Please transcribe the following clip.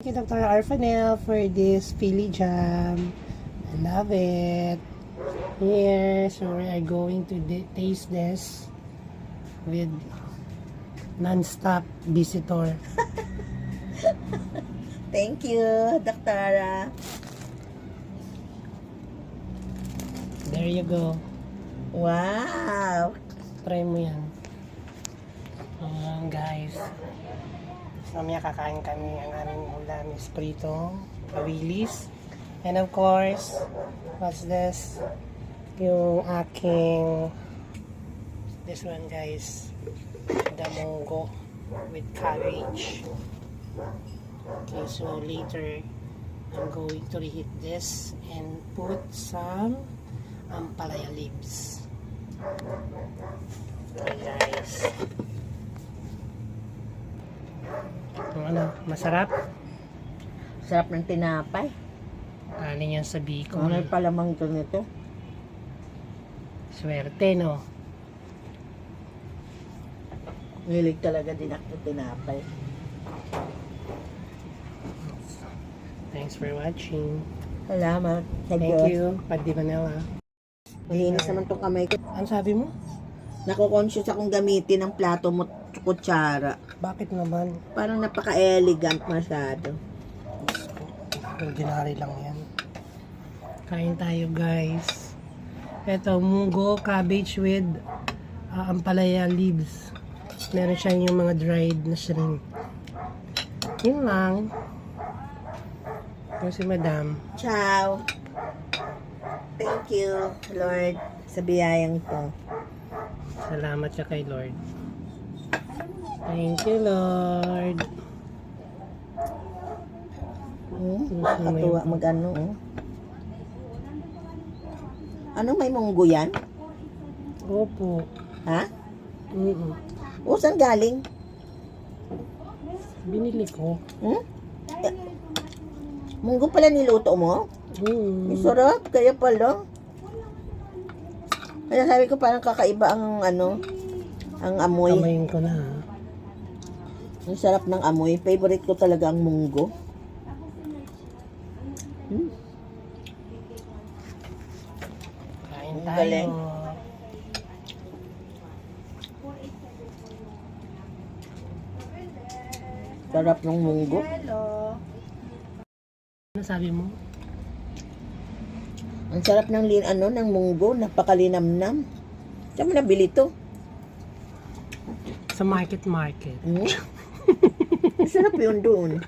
Thank you, Dr. Arfanel, for this Philly jam. I love it. Here, so we are going to taste this with non-stop visitor. Thank you, Daktara. There you go. Wow! Try mo yan. Guys. Mamaya kakain kami. Ang aming ulam is prito, kawilis. And of course, what's this? Yung aking, this one guys, the munggo with cabbage. Okay, so later, I'm going to reheat this and put some ampalaya leaves. Okay guys. Ano, masarap? Sarap ng tinapay. Galing yan sa Bicol. Ano yung palamang to nito? Swerte, no? Hilig talaga din ako ng tinapay. Thanks for watching. Salamat. Thank you, Padi Manila. Malinis naman tong kamay ko. Ano sabi mo? Nako-conscious akong gamitin ng plato mo kutsara. Bakit naman? Parang napaka-elegant masyado. Ordinary lang yan. Kain tayo guys. Ito, munggo, cabbage with ampalaya leaves. Meron siya yung mga dried na shrimp. Yun lang. Yung si Madam. Ciao! Thank you, Lord, sa biyayang to. Salamat siya kay Lord. Thank you, Lord. Nakakatuwa mag-ano. Ano, may munggo yan? Opo. Ha? O, saan galing? Binili ko. Munggo pala niluto mo? Sarap, kaya pala. Kaya sabi ko parang kakaiba ang ang amoy. Kamayin ko na. Ang sarap ng amoy. Favorite ko talaga ang munggo. Kain Ang tayo. galing. Sarap ng munggo. Ano sabi mo? Ang sarap ng ng munggo, napakalinamnam. Saan mo nabili to? Sa market. Ang sarap yun doon.